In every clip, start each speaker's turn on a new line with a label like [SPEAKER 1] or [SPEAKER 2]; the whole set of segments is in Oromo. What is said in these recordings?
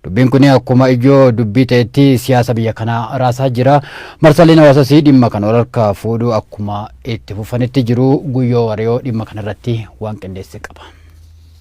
[SPEAKER 1] Dubbiin kun akkuma ijoo dubbii ta'etti siyaasa biyya kanaa raasaa jira. Marsaaleen hawaasaa dhimma kana harkaa fuudhuu akkuma itti fufanitti jiru. Guyyoo Wariyoo dhimma kanarratti waan qindeesse qaba.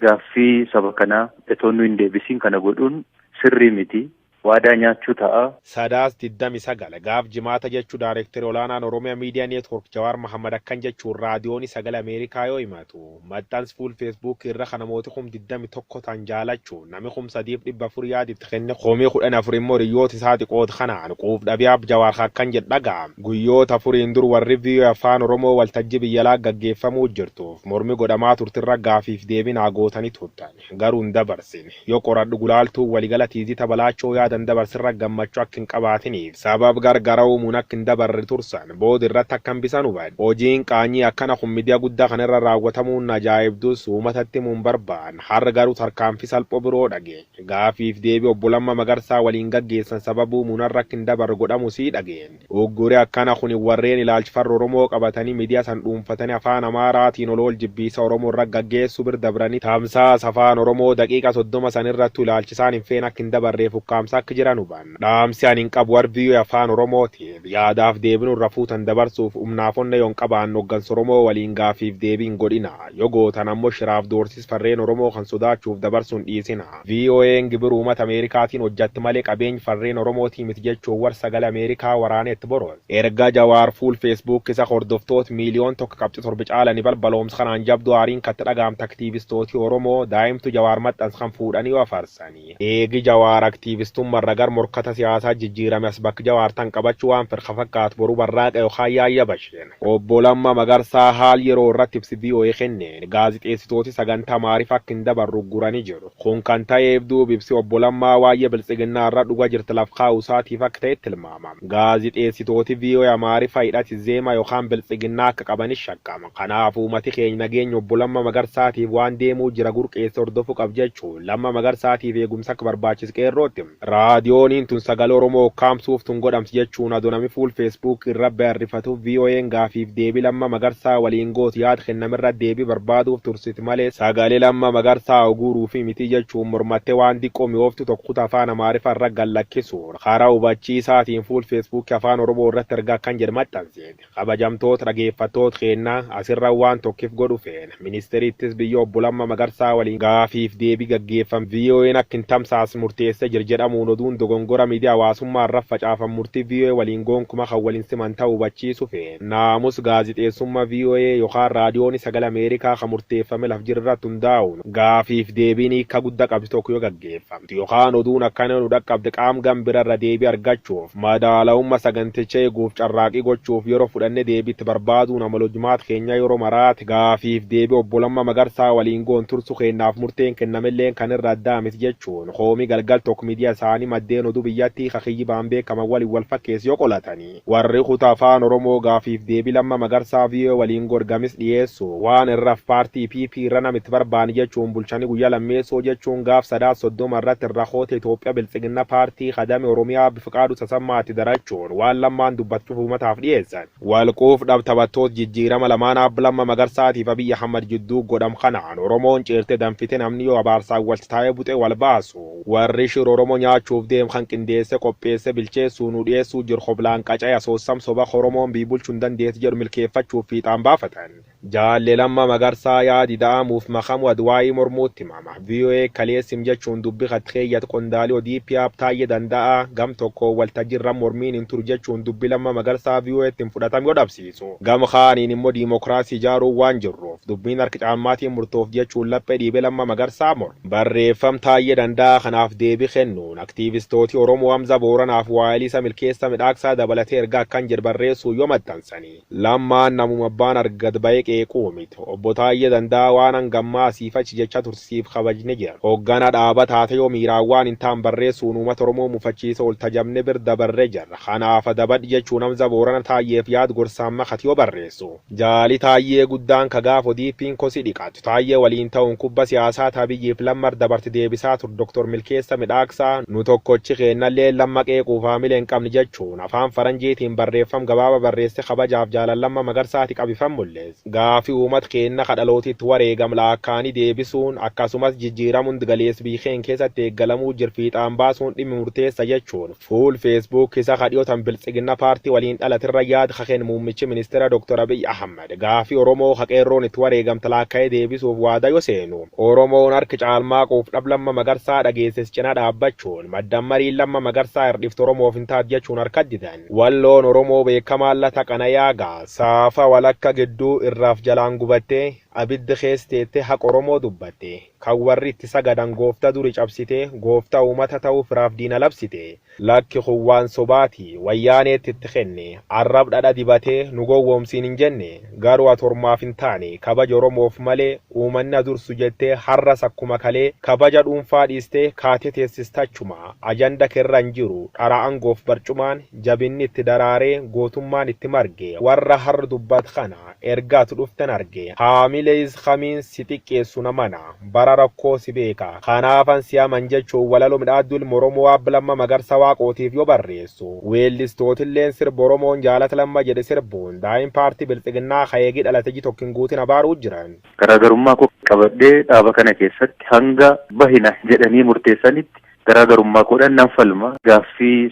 [SPEAKER 2] Gaaffii saba kanaa etoonni hin deebisiin kana godhuun sirrii miti. Waadaa nyaachuu ta'a.
[SPEAKER 3] Sadaas 29 gaaf jimaata jechuu Daayireektarii olaanaan Oromiyaa Miidiyaa Neetwoork Jawaar Mahammad akkan jechuun raadiyoon sagalee Ameerikaa yoo himatu. Maxxansi fuul feesbuuk irra kana mooti 21 tan jaalachuun nami 3,400 yaaditti kenne 14 immoo riyyoota isaa xiqqoota kanaan quuf dhabiyaaf Jawaar akkan jedhu dhaga'a. Guyyoota afuriin dur warri viiyoo afaan Oromoo waltajjii biyyalaa gaggeeffamuu jirtuuf mormi godhamaa turtirra gaafiif deebinaa gootanii turtan. Garuu hin dabarsine. Yoo qoradhu gulaaltuu waligala tiizii tabalaachoo yaada dabarsirra gammachuu akka hin qabaatiniif sabab gargara uumuun akka hin dabarre tursan booda irratti akka hambisan hubadhe. Hojiin qaanyii akkana miidiyaa guddaa kanarra raawwatamuun ajaa'ibdus uummatatti himuun barbaan har'a garuu tarkaanfii salphoo biroo dhageenye. Gaafiif deebii obbo Lammaa Magarsaa waliin gaggeessan sababuu muunarra akka hin dabarre godhamu sii dhageenye. Ugguree akkana kun warreen ilaalcha farra Oromoo qabatanii miidiyaa san dhuunfatanii afaan Amaaraatiin ol jibbiisa Oromoo irra gaggeessu bir dabranii tamsaasa afaan Oromoo daqiiqa 30 sanirratti ilaalchisaan hin feene akka hin dabarreef ukkaamsa akka jiran huban. Dhaamsi ani hin qabu warbiyyoo afaan Oromootiin yaadaaf deebinu irra fuutan dabarsuuf humnaafonna yoon qabaan hoggansa Oromoo waliin gaafiif deebiin godhina. Yoo gootan ammoo shiraaf doorsis farreen Oromoo kan sodaachuuf dabarsuun dhiisina. VOA'n gibira uummata Ameerikaatiin hojjatti malee qabeenyi farreen Oromootii miti jechuun war sagalee Ameerikaa waraanetti boroon. Erga Jawaar fuul feesbuuk isa hordoftoota miiliyoon 1.7 caalanii balbaloomsa kanaan jabdu aariin katti dhagaamta aktiivistootii Oromoo daa'imtu Jawaar maxxansa kan fuudhanii wafarsanii. Eegi Jawaar aktiivistummaa ragar morkata siyaasaa jijjiirame as bakka Jawaartan qabachuu waan firqa fakkaatu boruu barraaqa yookaan yaayya basheen. Obbo Lammaa Magarsaa haal yeroo irratti ibsi VOA kenneen gaazixeessitooti sagantaa maariif akka hin dabarru guranii jiru. Kun kan ta'eef duuba ibsi obbo Lammaa waa'ee biltsiginnaa irra dhugaa jirti laf kaa'uu isaatiif akka ta'etti tilmaama. Gaazixeessitooti VOA maariif hidhati zeema yookaan biltsiginnaa akka qabanis shakkama. Kanaaf uummati keenya nageenya obbo Lammaa Magarsaatiif waan deemuu jira gurqeessa hordofuu qab jechuun Lammaa Magarsaatiif eegumsa akka barbaachisu qeerrootti. Raadiyooniin tun sagalee Oromoo kaamsuuf tun godhamti jechuun adoonami fuul feesbuuk irra barreeffatuuf VOA'n gaafiif deebii Lammaa Magarsaa waliin gooti yaada kennamirra deebii barbaaduuf tursiti malee sagalee Lammaa Magarsaa guuruu fi miti jechuun mormattee waan diqqoo mi'ooftu tokko afaan Amaariffaa irra gallakkisuun karaa hubachiisaatiin fuul feesbuuk afaan Oromoo irratti ergaa kan jedhu maxxanseeti. Kabajamtoota dhageeffattoota keenyaa asirra waan tokkiif godhu feena. Ministeerittis biyya obbo Lammaa Magarsaa waliin gaafiif deebii gaggeeffam VOA'n akka hin tamsaas murteessee jira jedhamuun oduun dogongora miidiyaa hawaasummaa irra facaafam murtii VOA waliin goonkuma kan waliin simantaa hubachiisu feena. Naamus gaazixeessummaa VOA yookaan raadiyoon sagalee Ameerikaa kan murteeffame laf jirurratti hundaa'uun gaafiif deebiin hiika guddaa qabdu tokko yoo gaggeeffamtu yookaan oduun akkana nu dhaqqabde qaam gambirarra deebii argachuuf madaalawummaa saganticha eeguuf carraaqii gochuuf yeroo fudhanne deebiitti barbaaduun amalojjumaat keenya yeroo maraati gaafiif deebii obbo Lammaa Magarsaa waliin goon tursu kennaaf murteen kennamelleen kan irra addaa miti jechuun hoomii galgal tokko miidiyaa isaanii maddeen oduu biyyatti kakiyyi baambee kama waliin wal fakkeessi yoo qolatanii warri kutaa afaan Oromoo gaafiif deebii Lammaa Magarsaa VOA waliin gorgamis dhiyeessu waan irraaf paartii PP irra namitti barbaani jechuun bulchanii guyyaa lammeessoo jechuun gaaf sadaas 30 irratti irra hoote Itoophiyaa biltsiginna paartii kadame Oromiyaa bifiqaadu sasammaatti darachuun waan lammaan dubbachuuf uummataaf dhiyeessan. Walquuf dhabtabattoota jijjiirama lamaan abba Lammaa Magarsaatiif Abiyyi Ahmad jidduu godham kanaan Oromoon ceerte danfite namni yoo abaarsaan walitti taa'ee buxee wal baasu warri shir Oromoo nyaachuuf deem kan qindeesse qopheesse bilcheessuu nu dhiyeessuu jiru hoblaan qaca'e asoossam soba Oromoon biibulchuun dandeetti jedhu milkeeffachuuf fiixaan baafatan. Jaalle Lammaa Magarsaa yaadi da'amuuf makamu adwaayii mormuutti himama. VOA kaleessim jechuun dubbi katkeeyyat qondaalii ODP'aaf taayye danda'a gam tokko waltajjiirra mormiin hin turu jechuun dubbi Lammaa Magarsaa VOA'tti hin fudhatame dhabsiisu. Gam kaaniin immoo diimokiraasii ijaaruu waan jirruuf dubbiin harki caalmaatiin murtoof jechuun laphee dhiibee Lammaa Magarsaa mor. Barreeffam taayye danda'a kanaaf deebii kennuun aktiivistootii Oromoo Hamza Booranaaf waa'ilisa milkeessa midhaaksaa dabalatee ergaa akkan jedhu barreessuu yoo maxxansanii. Lammaan namuma abbaan argatu ba'ee qeequu miti. Obbo Taayye Danda'a waan hangammaa asiif achi jecha tursiif kabajne jira. Hoggana dhaaba taate yoo miiraan waan hin taan barreessuun uummata Oromoo mufachiisa ol tajabne bir dabarre jirra. Kanaaf dabadhi jechuun Hamza Boorana Taayyeef yaad gorsaan makati yoo barreessu. Jaali Taayyee guddaan kagaaf ODP'n kosi dhiqatu. Taayyee waliin ta'uun kubba siyaasaa Abiyyiif Lammar dabarte deebisaa tur Dr. Milkeessa Midhaaksaa nu tokkochi keennallee Lammaa qeequuf haamilee hin qabne jechuun afaan faranjiitiin barreeffam gabaaba barreesse kabajaaf jaalallamma Magarsaati qabifan mul'eessa. gaafii uummata keenya kadhalootitti wareegam laakkaanii deebisuun akkasumas jijjiiramuun galees biikeen keessatti eeggalamuu jirfiixaan baasuun dhimmi murteessa jechuun fuul feesbuuk isa kadhiyootan biltsiginna paartii waliin dhalatirra yaada kakeen muummichi ministeera Dr. Abiy Ahmad gaafii Oromoo haqeerroon itti wareegamta laakka'ee deebisuuf waada yoo seenu Oromoon harki caalmaa quuf dhablamma magarsaa dhageessis cina dhaabbachuun maddammarii lamma magarsaa hirdhiftu Oromoof hin taat jechuun harkadditan walloon Oromoo beekamaan lata qana yaagaa saafa walakka gidduu irraaf jalaan gubattee abiddi keesteette haqa Oromoo dubbatte kan warri itti sagadan goofta duri cabsite goofta uummata ta'uuf raaf diina labsite lakki kuwwaan sobaati wayyaaneetti itti kenne arrab dhadha dibatee nu gowwoomsiin hin jenne garuu atormaaf hin taane kabaja Oromoof malee uumanna dursu jettee har'as akkuma kalee kabaja dhuunfaa dhiistee kaatee teessistachuma ajanda kerra hin jiru dhara angoof barcumaan jabinni itti daraaree gootummaan itti marge warra har'a dubbat kana ergaatu dhuftan arge haamilees khamiin si xiqqeessu namana bara rakkoo si beeka kanaafan siyaman jechuun walaloo midhaaddul Oromoo ablamma magarsa waaqootiif yoo barreessu weellistootilleen sirba Oromoon jaalata lamma jedhe sirbuun daa'im paartii biltsiginnaa kayeegii dhalate ji tokkin guutin abaaruu jiran.
[SPEAKER 2] Garaagarummaa koo qabadhee dhaaba kana keessatti hanga bahina jedhanii murteessanitti garaagarummaa koodhaan nan falma gaaffii.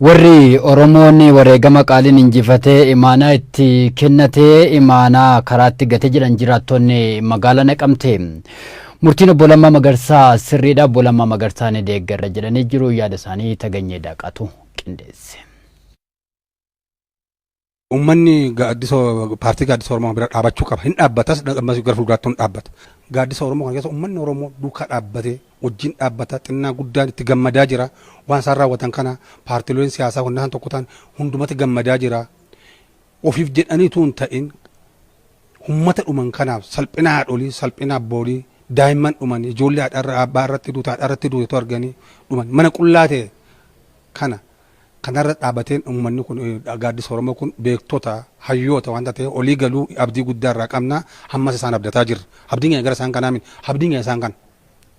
[SPEAKER 1] Warri Oromoon wareegama qaaliin injifatee imaanaa itti kennatee imaanaa karaatti gatee jedhan jiraattonni magaalaa Naqamtee murtiin obbo Lammaa Magarsaa sirriidha. Obbo Lammaa Magarsaa ni deeggarra jedhanii jiru yaada isaanii Taganyee Daaqatu qindeesse.
[SPEAKER 4] Uummanni paartii gaaddisa Oromoo bira dhaabachuu qaba. Hin dhaabbatas gara fuulduraatti hin dhaabbata. Gaaddisa Oromoo kana keessa uummanni Oromoo duukaa dhaabbatee wajjin dhaabbata xinnaa guddaan itti gammadaa jira. Waan isaan raawwatan kana paartiileen siyaasaa hundaan tokko ta'an hundumatti gammadaa jira. Ofiif jedhaniitu hin ta'in uummata dhuman kanaaf salphina haadholii salphina abboolii daa'imman dhuman ijoollee abbaa irratti duuta haadha irratti duutu arganii dhuman mana qullaa ta'e kanarra dhaabateen uummanni kun gaaddisa Oromoo kun beektota hayyoota wanta ta'e olii galuu abdii guddaa irraa qabna hammas isaan abdataa jirra. Abdiin gara isaan kanaa miti abdiin isaan kana.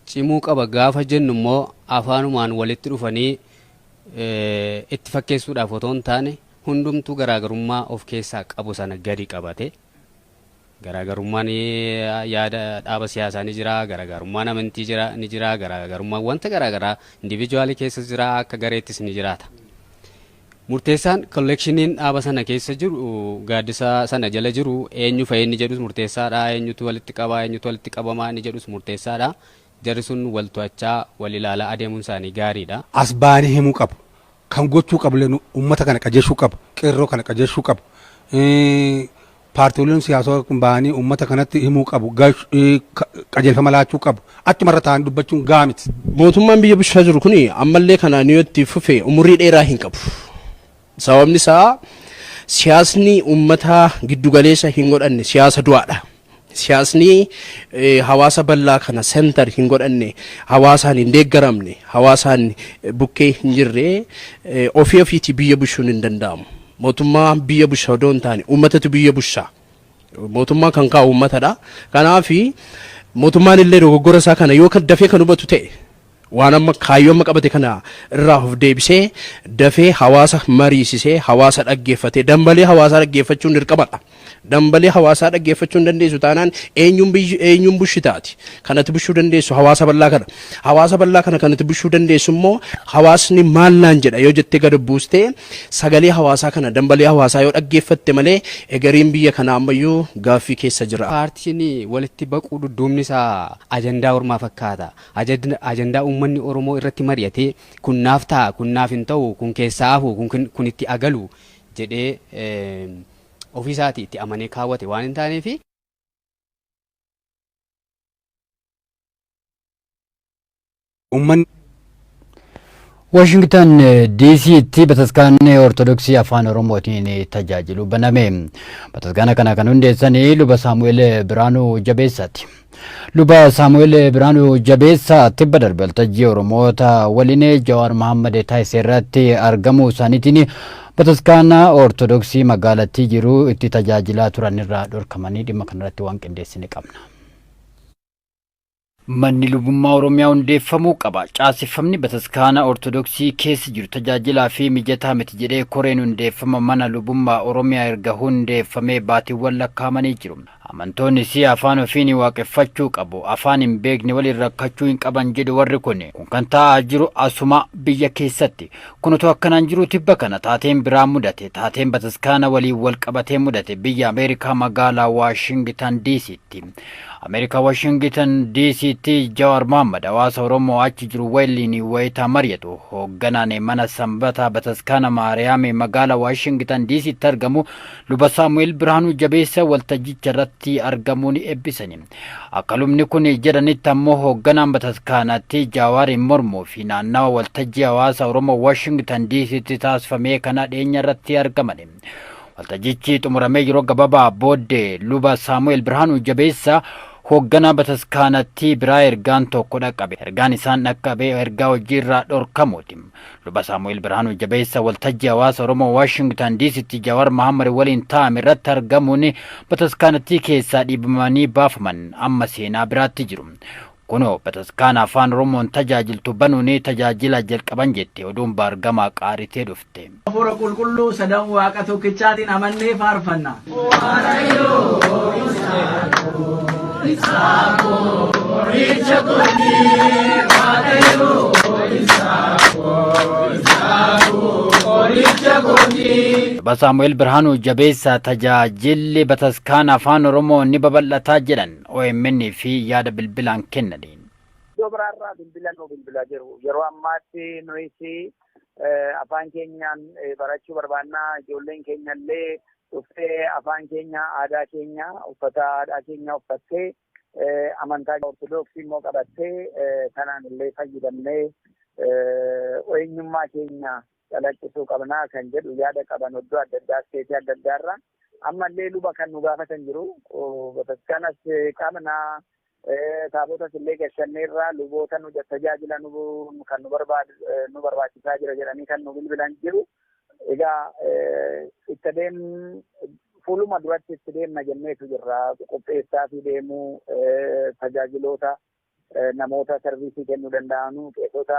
[SPEAKER 5] Cimuu qaba gaafa jennu immoo afaanumaan walitti dhufanii itti fakkeessuudhaaf otoo hin taane hundumtuu garaagarummaa of keessaa qabu sana gadi qabate garaagarummaan yaada dhaaba siyaasaa ni jira garaagarummaan amantii ni jira garaagarummaan wanta garaagaraa individuaalii keessa jira akka gareettis ni jiraata. Murteessaan kolleekshiniin dhaaba sana keessa jiru gaaddisa sana jala jiru eenyu fa'ee inni jedhus murteessaadha eenyutu walitti qabaa eenyutu walitti qabamaa inni jedhus murteessaadha. Jarri sun wal to'achaa wal ilaalaa adeemuun isaanii gaariidha.
[SPEAKER 4] As baanii himuu qabu. Kan gochuu qabu leen uummata kana qajeeshuu qabu. Qeerroo kana qajeeshuu qabu. Paartiileen siyaasaa kun baanii uummata kanatti himuu qabu. Qajeelfama laachuu qabu. Achi marra ta'anii dubbachuun gahaa miti.
[SPEAKER 6] Mootummaan biyya bulchaa jiru kuni ammallee kanaan yoo itti fufe umurii dheeraa hin qabu. Sababni isaa siyaasni uummata giddugaleessa hin godhanne siyaasa du'aadha. Siyaasni hawaasa bal'aa kana sentar hin godhanne hawaasaan hin deeggaramne hawaasaan bukkee hin jirre ofii ofiitii biyya bulchuun hin danda'amu. Mootummaa biyya bulchaa odoo hin taane uummatatu biyya bulchaa. Mootummaa kan kaa'u uummatadha. Kanaaf mootummaan illee dogoggora isaa kana yoo dafee kan hubatu ta'e waan amma kaayyoo amma qabate kana irraa of deebisee dafee hawaasa mariisisee hawaasa dhaggeeffatee dambalee hawaasaa dhaggeeffachuun dirqamadha. Dambalee hawaasaa dhaggeeffachuun dandeessu taanaan eenyuun bushitaati. Kanatti bushuu dandeessu hawaasa bal'aa kana. Hawaasa bal'aa kana kanatti bushuu dandeessu immoo hawaasni maal naan jedha yoo jettee gad buustee sagalee hawaasaa kana dambalee hawaasaa yoo dhaggeeffatte malee egeriin biyya kana ammayyuu gaaffii keessa jira.
[SPEAKER 5] Paartiin walitti baquu dudduubni isaa ajandaa ormaa fakkaata. Ajandaa uummanni Oromoo irratti mari'atee kun naaf ta'a kun naaf hin ta'u kun keessaa hafu kun itti agalu jedhee ofiisaati itti amanee kaawwate waan hin taaneefi.
[SPEAKER 1] Washington DC itti bataskaanni Ortodoksii Afaan Oromootiin tajaajilu baname. Bataskaana kana kan hundeessanii luba Saamu'eel Biraanuu Jabeessaati. Luba Saamu'eel Biraanuu Jabeessaa tibba darbe waltajjii Oromoota waliin Jawaar Mohaammed taasise irratti argamuu isaaniitiin bataskaana Ortodoksii magaalattii jiru itti tajaajilaa turan irraa dhorkamanii dhimma kanarratti waan qindeessine qabna. Manni lubummaa Oromiyaa hundeeffamuu qaba. Caaseffamni bataskaana Ortodoksii keessa jiru tajaajilaa fi mijataa miti jedhee koreen hundeeffama mana lubummaa Oromiyaa erga hundeeffamee baatiiwwan lakkaa'amanii jiru. Amantoonni si afaan ofiin waaqeffachuu qabu. Afaan hin beekne waliin rakkachuu hin qaban jedhu warri kun. Kun kan ta'aa jiru asuma biyya keessatti. Kun otoo akkanaan jiru tibba kana taateen biraa mudate. Taateen bataskaana waliin wal qabatee mudate biyya Ameerikaa magaalaa Washington DC'tti. Ameerikaa Washington DC'tti Jawaar Mohammad hawaasa Oromoo achi jiru waliin wayitaa mari'atu. Hoogganaan mana sanbataa bataskaana Maariyaam magaalaa Washington DC'tti argamu luba Saamu'eel Birhaanuu Jabeessaa waltajjicha irratti argamuun eebbisani. Akka lubni kun jedhanitti ammoo hoogganaan bataskaanaatti Jawaar mormuu fi naannawa waltajjii hawaasa Oromoo Washington DC'tti taasifamee kana dhiyeenya irratti argamani. Waltajjichi xumuramee yeroo gabaabaa booddee luba Saamu'eel Birhaanuu Jabeessaa hoogganaa bataskaanatti biraa ergaan tokko dhaqqabe. Ergaan isaan dhaqqabe ergaa hojiirraa dhorkamuuti. Luba Saamu'eel Birhaanuu Jabeessaa waltajjii hawaasa Oromoo Washington DC'tti Jawaar Mohammad waliin taa'ame irratti argamuun bataskaanatti keessaa dhiibamanii baafaman amma seenaa biraatti jiru. Kuno bataskaana afaan Oromoon tajaajiltu banuun tajaajila jalqaban jette oduun baargamaa qaaritee dhufte.
[SPEAKER 7] Hafuura qulqulluu sadan waaqa tokkichaatiin amannee faarfanna. Luba Saamu'eel Birhaanuu Jabeessaa tajaajilli bataskaana afaan Oromoo ni babal'ataa jedhan OMN fi yaada bilbilaan kennaniin.
[SPEAKER 8] Dobraarraa bilbilaa jiru. Yeroo ammaatti nuyi afaan keenyaan barachuu barbaannaa. Ijoolleen keenyallee dhuftee afaan keenya aadaa keenya uffata aadaa keenya uffattee amantaa Ortodoksii immoo qabattee kanaan illee fayyadamnee eenyummaa keenya calaqqisuu qabnaa kan jedhu yaada qaban iddoo adda addaa seetii adda addaarraa ammallee luba kan nu gaafatan jiru. Bataskaanas qabnaa taabotas illee gashanneerraa luboota nu tajaajila kan nu barbaachisaa jira jedhanii kan nu bilbilan jiru. Egaa itti fuuluma duratti itti deemna jenneetu jirra. Qopheessaa fi deemuu tajaajiloota namoota sarviisii kennuu danda'anu qeessota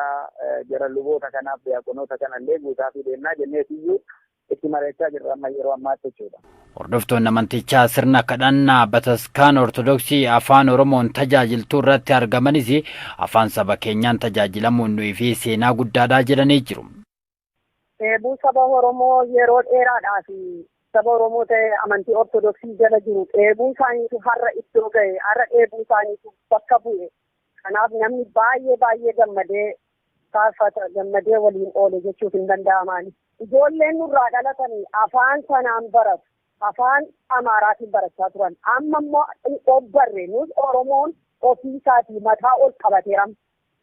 [SPEAKER 8] jara luboota kanaaf diyaaqonoota kanallee guutaa fi deemnaa jenneetiyyuu itti mari'achaa jirra amma yeroo ammaatti jechuudha.
[SPEAKER 1] Hordoftoonni amantichaa sirna kadhannaa bataskaana Ortodoksii afaan Oromoon tajaajiltuu irratti argamanis afaan saba keenyaan tajaajilamuun nuyi fi seenaa guddaadhaa jedhanii jiru.
[SPEAKER 9] Eebuu saba Oromoo yeroo dheeraadhaaf saba Oromoo ta'e amantii Ortodoksii jala jiru eebuu isaaniitu har'a iddoo ga'e har'a eebuu isaaniitu bakka bu'e. Kanaaf namni baay'ee gammadee faarfata gammadee waliin oole jechuuf hin danda'amaan. Ijoolleen nurraa dhalatanii afaan sanaan baratu. Afaan Amaaraatiin barachaa turan. Amma immoo obbarre nus Oromoon ofii isaatii mataa ol qabateera.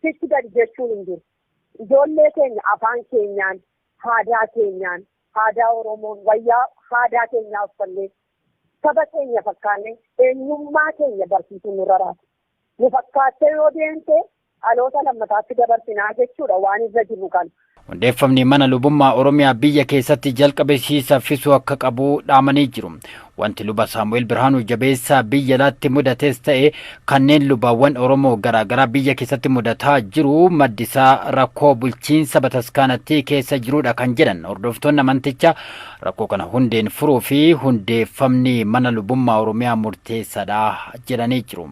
[SPEAKER 9] Sichi gadi jechuun hin jiru. Ijoollee keenya afaan keenyaan, aadaa keenyaan, aadaa Oromoon wayyaa aadaa keenyaa uffannee saba keenya fakkaannee eenyummaa keenya barsiisuun nurra raasa. Nu fakkaattee yoo deemte dhaloota lammataatti dabarsinaa jechuudha waan irra jiru kana.
[SPEAKER 1] Hundeeffamni mana lubummaa Oromiyaa biyya keessatti jalqabe saffisuu akka qabu dhaamanii jiru. Wanti luba Saamu'eel Birhaanuu Jabeessaa biyya alaatti mudates ta'e kanneen lubaawwan Oromoo garaagaraa biyya keessatti mudataa jiru maddisaa rakkoo bulchiinsa bataskaanatti keessa jirudha kan jedhan hordoftoonni amantichaa rakkoo kana hundeen furuu fi hundeeffamni mana lubummaa Oromiyaa murteessaadha jedhanii jiru.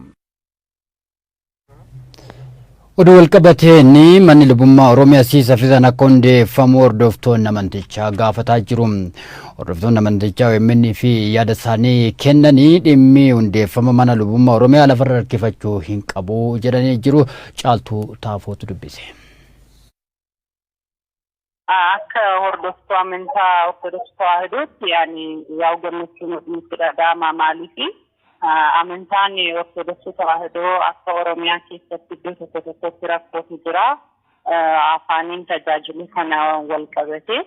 [SPEAKER 1] Oduu walqabateen manni lubummaa Oromiyaa saffisan akka hundeeffamu hordoftoonni amantichaa gaafataa jiru. Hordoftoonni amantichaa OMN fi yaada isaanii kennanii dhimmi hundeeffama mana lubummaa Oromiyaa lafarra harkifachuu hin qabu jedhanii jiru. Caaltuu Taafootu dubbise.
[SPEAKER 10] Akka hordoftuu amantaa Ortodoksii Tawaahidootti yaa'u gammachuun nutti dhaga'ama maaliifi amantaan Ortodoksii Tawaahidoo akka Oromiyaa keessatti iddoo tokko tokkotti rakkootu jira. Afaaniin tajaajilu kana wal qabate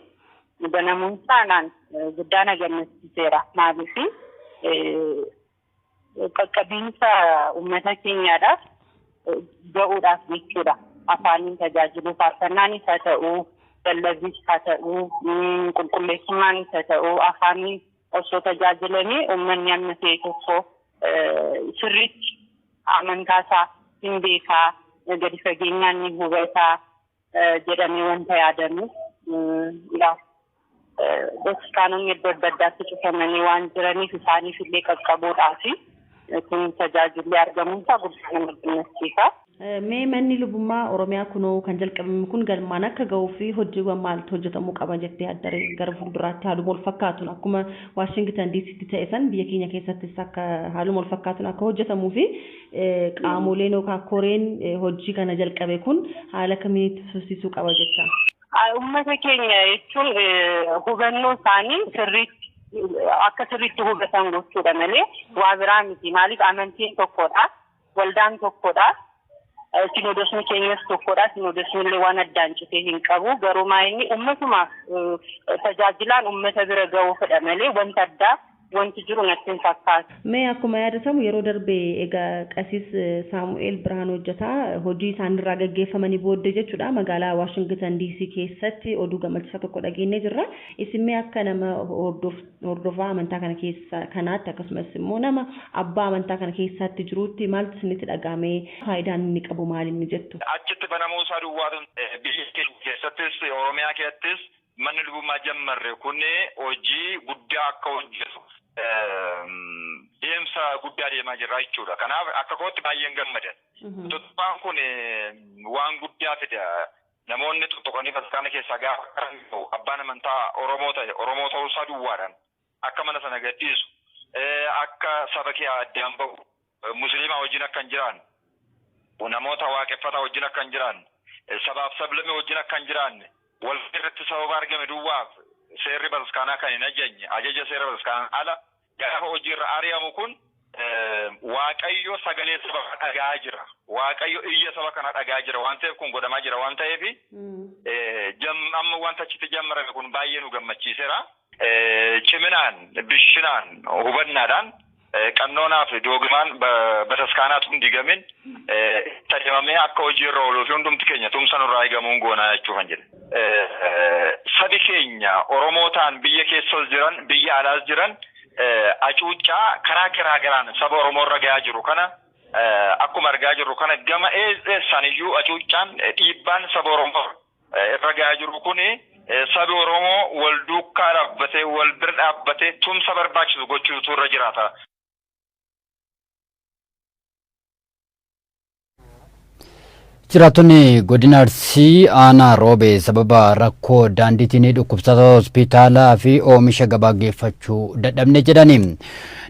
[SPEAKER 10] banamuun isaanaan guddaa na gammachiiseera. Maaliifi qaqqabiinsa uummata keenyaadhaaf ga'uudhaaf jechuudha. Afaaniin tajaajilu faarfannaanis haa ta'uu, lallabbiis haa ta'uu, qulqulleessumaanis haa ta'uu afaaniin osoo tajaajilanii uummanni amma ta'e tokko sirriitti amantaasaa hin beekaa gadi fageenyaan ni hubataa jedhamee wanta yaadamu bataskaanonni iddoo adda addaatti cufamanii waan jiraniif isaaniif illee qaqqabuudhaaf kun tajaajilli argamuunsaa guddaa nama gammachiisa.
[SPEAKER 11] Mee manni lubummaa Oromiyaa kunoo kan jalqabame kun galmaan akka ga'uu fi hojiiwwan maaltu hojjetamuu qaba jettee addaree gara fuulduraatti haaluma wal fakkaatuun akkuma Waashingtan DC'tti ta'e san biyya keenya keessattis akka haaluma wal fakkaatuun akka hojjetamuu fi qaamoleen yookaan koreen hojii kana jalqabe kun haala kamiin tursiisuu qaba jetta.
[SPEAKER 10] Uummata keenya jechuun hubannoo isaanii akka sirriitti hubatan gochuudha malee waa biraa miti. Maaliif amantiin tokkodha, waldaan tokkodha. Sinodosni keenyas tokkodha. Sinodosni illee waan addaan citee hin qabu. Garuu inni ummatumaaf tajaajilaan ummata bira ga'uu fedha malee wanta addaa wanti jiru natti hin fakkaatu.
[SPEAKER 11] Mee akkuma yaadatamu yeroo darbee egaa Qasiis Saamu'eel Birhaanuu hojjetaa hojii isaanirraa gaggeeffamanii booddee jechuudha magaalaa Waashingtan DC keessatti oduu gammachiisaa tokko dhageenyee jirra. Isin mee akka nama hordofaa amantaa kana keessa kanaatti akkasumas immoo nama abbaa amantaa kana keessatti jiruutti maaltu isinitti dhaga'amee faayidaan inni qabu maal inni jettu?
[SPEAKER 12] Achitti banamuu isaa duwwaatu biyya keessattis Oromiyaa keessattis manni lubummaa jammarre kun hojii guddaa akka hojjetu deemsa guddaa deemaa jirra jechuudha. Kanaaf akka kootti baay'een gammadan. Tuttuqaan kun waan guddaa fida. Namoonni tuttuqanii bataskaana keessaa gaafa qaran abbaan amantaa Oromoo ta'e Oromoo ta'uu isaa duwwaadhaan akka mana sana gadhiisu akka saba kee addaan bahu musliimaa wajjin akka hin jiraanne namoota waaqeffataa wajjin akka hin jiraanne sabaaf sablammii wajjin akka hin jiraanne wal irratti sababa argame duwwaaf seerri bataskaanaa kan hin ajajne ajaja seera bataskaanaan ala gaafa hojiirra ari'amu kun waaqayyo sagalee saba dhagaa jira. Waaqayyo iyya saba kana dhagaa jira waan ta'eef kun godhamaa jira waan ta'eef amma wanta achitti jammarame kun baay'ee nu gammachiiseera. Ciminaan bishinaan hubannaadhaan qannoonaaf doogumaan bataskaanaatu hin digamin tajaajilame akka hojiirra ooluu fi hundumti keenya tumsa nurraa eegamuun goonaa jechuu kan jedhe. Sabi keenya Oromootaan biyya keessa jiran biyya alaas jiran acuuccaa karaa garaa garaan saba Oromoo irra gahaa jiru kana akkuma argaa jirru kana gama eessaniyyuu acuuccaan dhiibbaan saba Oromoo irra gahaa jiru kuni sabi Oromoo wal duukaa dhaabbatee wal bira dhaabbatee tumsa barbaachisu gochuutu irra jiraata.
[SPEAKER 1] Jiraattonni godina Arsii aanaa Roobee sababa rakkoo daandiitiin dhukkubsataa hospitaalaa fi oomisha gabaa geeffachuu dadhabne jedhani.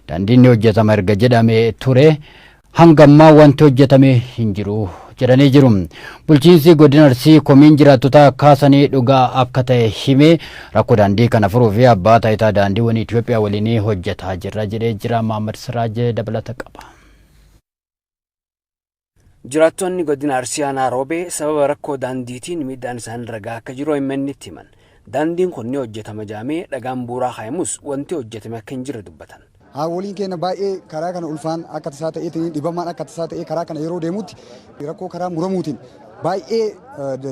[SPEAKER 1] Daandiin hojjetama erga jedhamee ture hanga ammaa wanti hojjetame hin jiru jedhanii jiru. Bulchiinsi godina Arsii komiin jiraattota kaasanii dhugaa akka ta'e hime rakkoo daandii kana furuu fi abbaa taayitaa daandiiwwan Itoophiyaa waliin hojjetaa jirra jedhee jira. Maamad Siraaj dabalata qaba.
[SPEAKER 5] Jiraattonni godina Arsii aanaa Roobee sababa rakkoo daandiitiin miidhaan isaan ragaa akka jiru himanitti himan. Daandiin kun ni hojjetama jaamee dhagaan buuraa kaayamus wanti hojjetame akka hin jirre dubbatan.
[SPEAKER 13] Waliin keenya baay'ee karaa kana ulfaan akka tasaa ta'eetiin dhibamaan akka tasaa ta'ee karaa kana yeroo deemutti rakkoo karaa muramuutiin baay'ee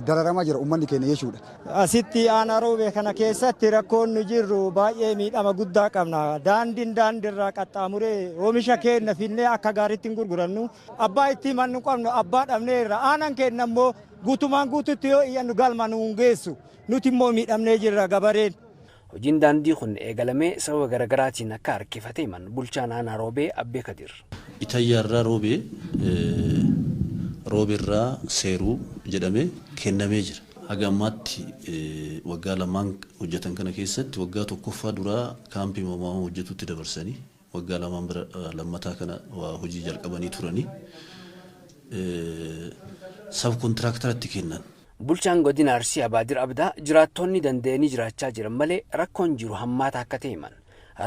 [SPEAKER 13] dararamaa jira uummanni keenya jechuudha.
[SPEAKER 14] Asitti aanaa Roobee kana keessatti rakkoon nu jirru baay'ee miidhama guddaa qabna. Daandiirraa qaxxaamuree oomisha keenya finnee akka gaariitti hin gurgurannu abbaa itti himannu qabnu abbaa dhabneerra aanan keenya immoo guutumaan guututti yoo iyyannu galma nu hin geessu nuti immoo miidhamnee jirra gabareen.
[SPEAKER 5] Hojiin daandii kun eegalamee sababa garaagaraatiin akka harkifate himan bulchaan aanaa Roobee Abbee Kadir.
[SPEAKER 15] Itaayyaarraa Roobeerraa seeruu jedhamee kennamee jira. Haga ammaatti waggaa lamaan hojjetan kana keessatti waggaa tokkoffaa duraa kaampii moomaa hojjetutti dabarsanii waggaa lamaan bira lammataa kana hojii jalqabanii turanii sab kontiraaktaratti kennan.
[SPEAKER 5] Bulchaan godina Arsii Abaadir Abdaa jiraattonni danda'anii jiraachaa jiran malee rakkoon jiru hammaata akka ta'e himan.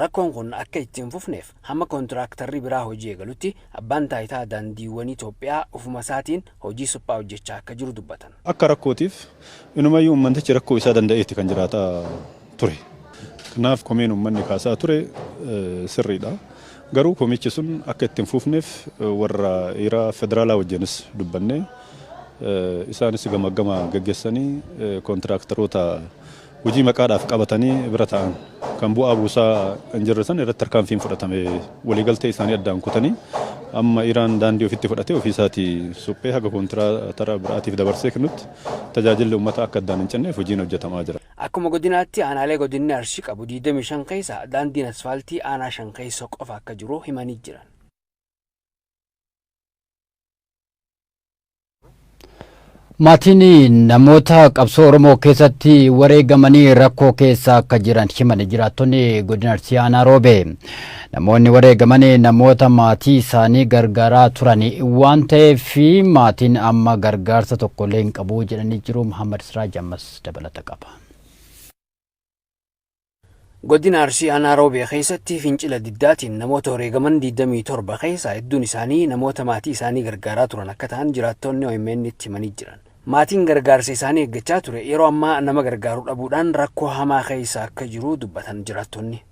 [SPEAKER 5] Rakkoon kun akka ittiin fufneef hamma kontiraaktarri biraa hojii eegalutti abbaan taayitaa daandiiwwan Itoophiyaa ofuma isaatiin hojii suphaa hojjechaa akka jiru dubbatan.
[SPEAKER 16] Akka rakkootiif inumayyuu uummantichi rakkoo isaa danda'eetti kan jiraataa ture. Kanaaf komeen uummanni kaasaa ture sirriidha. Garuu komichi sun akka ittiin fufneef warra dhiiraa federaalaa wajjinis dubbannee isaanis gama gaggeessanii kontiraaktaroota hojii maqaadhaaf qabatanii bira ta'an kan bu'aa buusaa hin jirre san irratti tarkaanfiin fudhatame waliigaltee isaanii addaan kutanii amma Iraan daandii ofitti fudhatee ofiisaatii suphee haga kontiraatara biraatiif dabarsee kennutti tajaajilli uummataa akka addaan hin cinneef hojiin hojjetamaa jira.
[SPEAKER 17] Akkuma godinaatti aanaalee godinni Arsii qabu 25 keessa daandiin asfaaltii aanaa 5 keessa qofa akka jiru himanii jiran.
[SPEAKER 1] Maatiin namoota qabsoo Oromoo keessatti wareegamanii rakkoo keessa akka jiran himanii jiraattonni godina Arsii aanaa Roobee. Namoonni wareegamanii namoota maatii isaanii gargaaraa turanii waan ta'eef maatiin amma gargaarsa tokkollee hin qabu jedhanii jiru. Muhammad Siraaj ammas dabalata qaba.
[SPEAKER 17] Godina Arsii aanaa Roobee keessatti fincila diddaatiin namoota wareegaman 27 keessa hedduun isaanii namoota maatii isaanii gargaaraa turan akka ta'an jiraattonni OMN itti himanii jiran. Maatiin gargaarsa isaanii eeggachaa ture yeroo ammaa nama gargaaruu dhabuudhaan rakkoo hamaa keessa akka jiru dubbatan jiraattonni.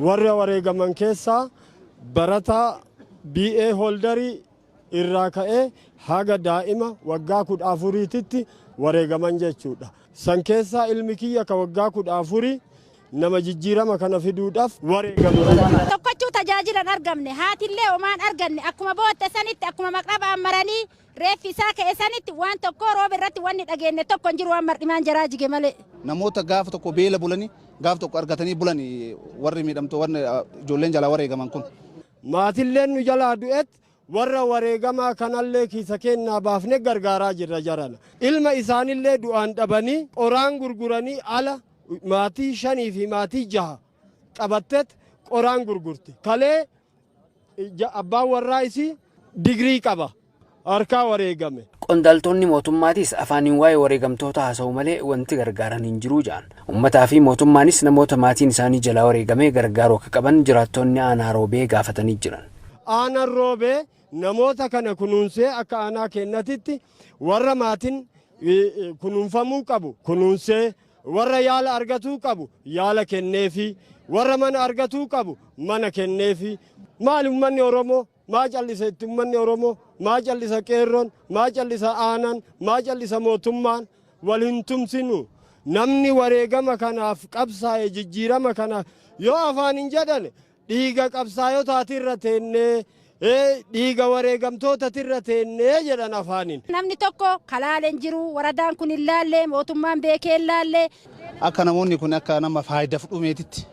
[SPEAKER 14] Warra wareegaman keessaa barataa BA holdarii irraa ka'ee haga daa'ima waggaa 14titti wareegaman jechuudha. San keessaa ilmi kiyya ka waggaa 14 nama jijjiirama kana fiduudhaaf wareegaman.
[SPEAKER 18] Tokkochuu tajaajilan argamne haatillee omaan arganne akkuma bootte sanitti akkuma maqrabaan maranii reeffi isaa ka'e sanitti waan tokko rooba irratti wanni dhageenye tokko hin jiru waan mar'imaan jaraa jige malee.
[SPEAKER 19] Namoota gaafa tokko beela bulanii gaafa tokko argatanii bulanii warri miidhamtoo warri ijoolleen jalaa wareegaman kun.
[SPEAKER 14] Maatilleen nu jalaa du'et warra wareegamaa kanallee kiisa kennaa baafne gargaaraa jirra jarana. Ilma isaanillee du'aan dhabanii qoraan gurguranii ala maatii 5 fi maatii 6 qabattet qoraan gurgurti. Kalee abbaan warraa isii digrii qaba. Harkaa wareegame.
[SPEAKER 17] Qondaaltonni mootummaatis afaaniin waa'ee wareegamtoota haasa'u malee wanti gargaaran hin jiru jedhan. Uummataa fi mootummaanis namoota maatiin isaanii jalaa wareegamee gargaaruu akka qaban jiraattonni aanaa Roobee gaafatanii jiran.
[SPEAKER 14] Aanaan Roobee namoota kana kunuunsee akka aanaa kennatitti warra maatiin kunuunfamuu qabu kunuunsee warra yaala argatuu qabu yaala kenneefi warra mana argatuu qabu mana kenneefi maali uummanni Oromoo maa callisa itti uummanni Oromoo maa callisa qeerroon maa callisa aanan maa callisa mootummaan wal hin tumsinu namni wareegama kanaaf qabsaa'e jijjiirama kanaaf yoo afaan hin jedhan dhiiga qabsaa'otaatirra teennee dhiiga wareegamtootatirra teennee jedhan afaaniin.
[SPEAKER 18] Namni tokko kalaaleen jiru waradaan kun hin laallee mootummaan beekee hin laallee.
[SPEAKER 19] Akka namoonni kun akka nama faayidaaf dhumeetitti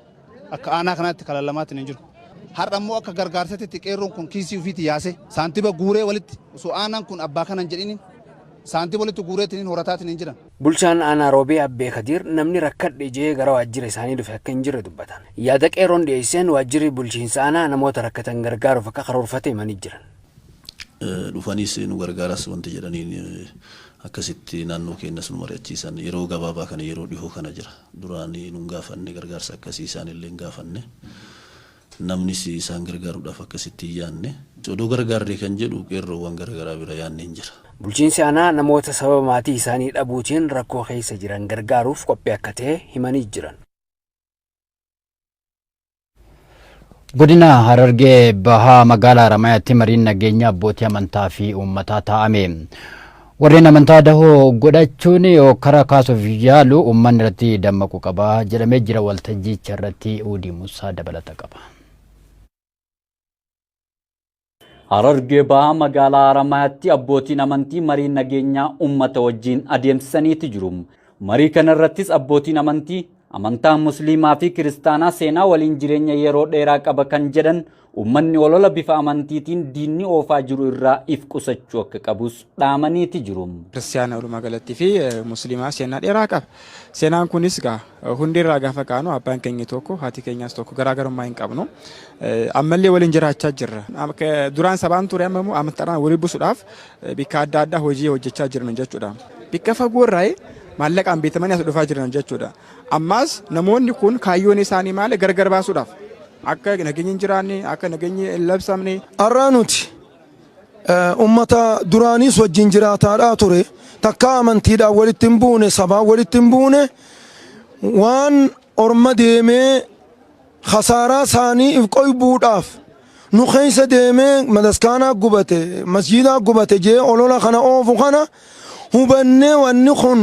[SPEAKER 19] akka aanaa kanaatti kalaallamaatiin hin jiru. Har'a immoo akka gargaarsatti qeerroon kun kiisii ofiitti yaase saantiba guuree walitti osoo aanaan kun abbaa kanan jedhiniin saantiba walitti guureetiin horataatiin hin jiran.
[SPEAKER 17] Bulchaan aanaa Roobee Abbee Kadir namni rakkadhe jee gara waajjira isaanii dhufe akka hin jirre dubbatan. Yaada qeerroon dhiyeesseen waajjirri bulchiinsa aanaa namoota rakkatan gargaaruuf akka karoorfate himanii jiran.
[SPEAKER 15] Dhufaniis nu gargaaras wanti jedhaniin akkasitti naannoo keenyas nu mari'achiisan yeroo gabaabaa kana yeroo dhihoo kana jira. Duraan nu gaafanne gargaarsa akkasii isaanillee hin gaafanne. Namnis isaan gargaaruudhaaf akkasitti yaanne odoo gargaarree kan jedhu qeerroowwan garagaraa bira yaanne hin jira.
[SPEAKER 17] Bulchiinsi aanaa namoota sababa maatii isaanii dhabuutiin rakkoo keessa jiran gargaaruuf qophii akka ta'e himanii jiran.
[SPEAKER 1] Godina Harargee Bahaa magaalaa Haramayaatti mariin nageenya abbootii amantaa fi uummataa taa'ame. Warreen amantaa dahoo godhachuun karaa kaasuuf yaalu uummanni irratti dammaquu qaba jedhamee jira. Waltajjicha irratti Uudii Musaa dabalata qaba.
[SPEAKER 20] Harargee Bahaa magaalaa Haramayaatti abbootiin amantii marii nageenyaa uummata wajjin adeemsisaniiti jiru. Marii kana irrattis abbootiin amantii amantaa musliimaa fi kiristaanaa seenaa waliin jireenya yeroo dheeraa qaba kan jedhan uummanni olola bifa amantiitiin diinni oofaa jiru irraa if qusachuu akka qabus dhaamaniiti jiru.
[SPEAKER 21] Kiristaana walumaa galatti fi musliimaa seenaa dheeraa qaba. Seenaan kunis hundi irraa gaafa kaanu abbaan keenya tokko haati keenyaas tokko garaagarummaa hin qabnu. Ammallee waliin jiraachaa jirra. Duraan sabaan ture ammoo amantaadhaan walii buusuudhaaf bakka adda addaa hojii hojjechaa jiran jechuudha. Bakka fagoo irraa maallaqaan bitamanii as dhufaa jiran jechuudha. Ammas namoonni kun kaayyoon isaanii maali gargar baasuudhaaf akka nageenyi hin jiraanne akka nageenyi hin labsamne.
[SPEAKER 22] Har'aa nuti uummata duraanis wajjin jiraataadhaa ture takka amantiidhaan walitti hin buune sabaan walitti hin buune waan orma deemee khasaaraa isaanii if qoybuudhaaf nu keessa deemee madaskaanaa gubate masjiidaa gubate jee olola kana oofu kana hubannee wanni kun